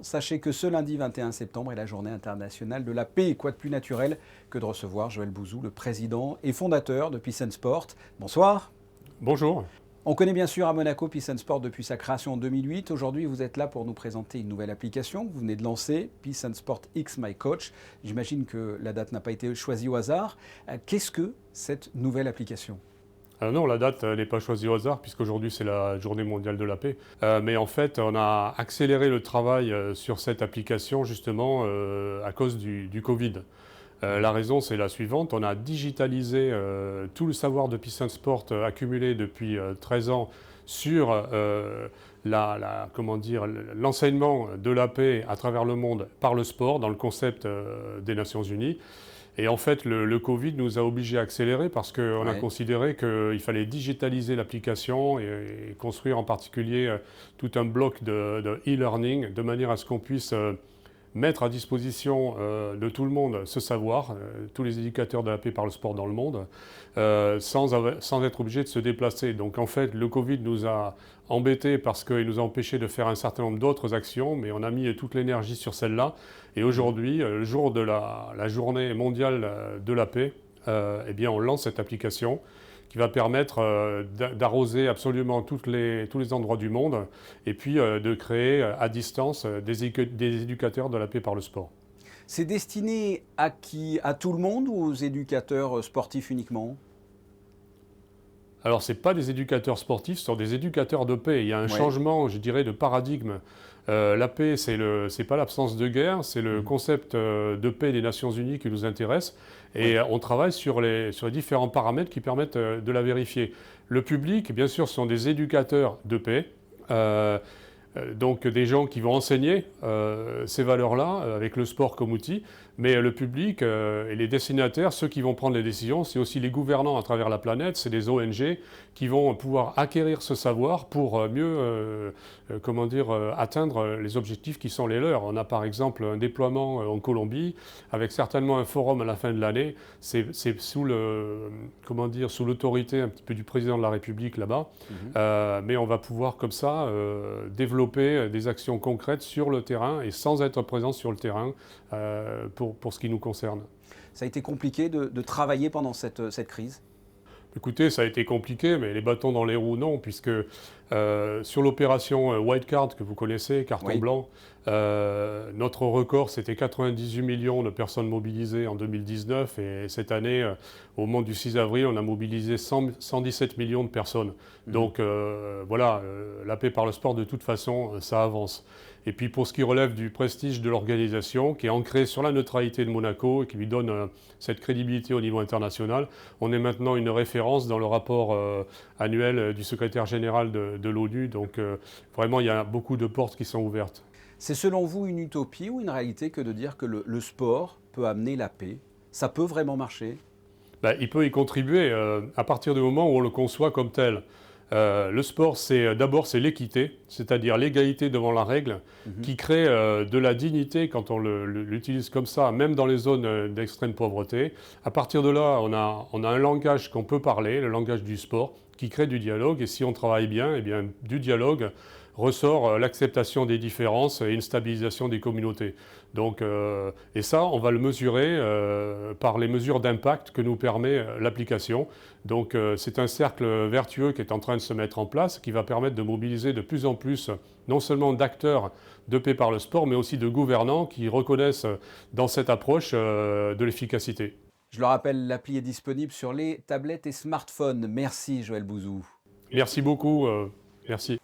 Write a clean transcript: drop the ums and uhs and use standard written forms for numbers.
Sachez que ce lundi 21 septembre est la journée internationale de la paix. Quoi de plus naturel que de recevoir Joël Bouzou, le président et fondateur de Peace and Sport. Bonsoir. Bonjour. On connaît bien sûr à Monaco Peace and Sport depuis sa création en 2008. Aujourd'hui, vous êtes là pour nous présenter une nouvelle application que vous venez de lancer, Peace and Sport X My Coach. J'imagine que la date n'a pas été choisie au hasard. Qu'est-ce que cette nouvelle application ? Non, la date n'est pas choisie au hasard puisqu'aujourd'hui c'est la journée mondiale de la paix. Mais en fait, on a accéléré le travail sur cette application justement à cause du Covid. La raison c'est la suivante, on a digitalisé tout le savoir de Peace and Sport accumulé depuis 13 ans sur l'enseignement de la paix à travers le monde par le sport dans le concept des Nations Unies. Et en fait, le Covid nous a obligés à accélérer parce qu'on a considéré qu'il fallait digitaliser l'application et construire en particulier tout un bloc de e-learning de manière à ce qu'on puisse mettre à disposition de tout le monde ce savoir, tous les éducateurs de la paix par le sport dans le monde, sans être obligé de se déplacer. Donc en fait, le Covid nous a embêtés parce qu'il nous a empêchés de faire un certain nombre d'autres actions, mais on a mis toute l'énergie sur celle-là. Et aujourd'hui, le jour de la journée mondiale de la paix, eh bien on lance cette application qui va permettre d'arroser absolument tous les endroits du monde et puis de créer à distance des éducateurs de la paix par le sport. C'est destiné à qui? À tout le monde ou aux éducateurs sportifs uniquement? Alors, ce n'est pas des éducateurs sportifs, ce sont des éducateurs de paix. Il y a un changement, je dirais, de paradigme. La paix, ce n'est pas l'absence de guerre, c'est le concept de paix des Nations Unies qui nous intéresse. Et on travaille sur les différents paramètres qui permettent de la vérifier. Le public, bien sûr, sont des éducateurs de paix. Donc des gens qui vont enseigner ces valeurs-là avec le sport comme outil, mais le public et les destinataires, ceux qui vont prendre les décisions, c'est aussi les gouvernants à travers la planète, c'est des ONG qui vont pouvoir acquérir ce savoir pour mieux atteindre les objectifs qui sont les leurs. On a par exemple un déploiement en Colombie avec certainement un forum à la fin de l'année, c'est sous l'autorité un petit peu du président de la République là-bas, mais on va pouvoir comme ça développer des actions concrètes sur le terrain et sans être présent sur le terrain pour ce qui nous concerne. Ça a été compliqué de travailler pendant cette crise? Écoutez, ça a été compliqué, mais les bâtons dans les roues, non, puisque sur l'opération White Card que vous connaissez, carton blanc, notre record, c'était 98 millions de personnes mobilisées en 2019, et cette année, au moment du 6 avril, on a mobilisé 117 millions de personnes. Donc voilà, la paix par le sport, de toute façon, ça avance. Et puis pour ce qui relève du prestige de l'organisation, qui est ancrée sur la neutralité de Monaco et qui lui donne cette crédibilité au niveau international, on est maintenant une référence dans le rapport annuel du secrétaire général de l'ONU. Donc vraiment, il y a beaucoup de portes qui sont ouvertes. C'est selon vous une utopie ou une réalité que de dire que le sport peut amener la paix? Ça peut vraiment marcher? Il peut y contribuer à partir du moment où on le conçoit comme tel. Le sport, d'abord c'est l'équité, c'est-à-dire l'égalité devant la règle, qui crée de la dignité quand on l'utilise comme ça, même dans les zones d'extrême pauvreté. À partir de là, on a un langage qu'on peut parler, le langage du sport, qui crée du dialogue. Et si on travaille bien, eh bien du dialogue ressort l'acceptation des différences et une stabilisation des communautés. Donc, et ça, on va le mesurer par les mesures d'impact que nous permet l'application. Donc c'est un cercle vertueux qui est en train de se mettre en place, qui va permettre de mobiliser de plus en plus, non seulement d'acteurs de paix par le sport, mais aussi de gouvernants qui reconnaissent dans cette approche de l'efficacité. Je le rappelle, l'appli est disponible sur les tablettes et smartphones. Merci Joël Bouzou. Merci beaucoup. Merci.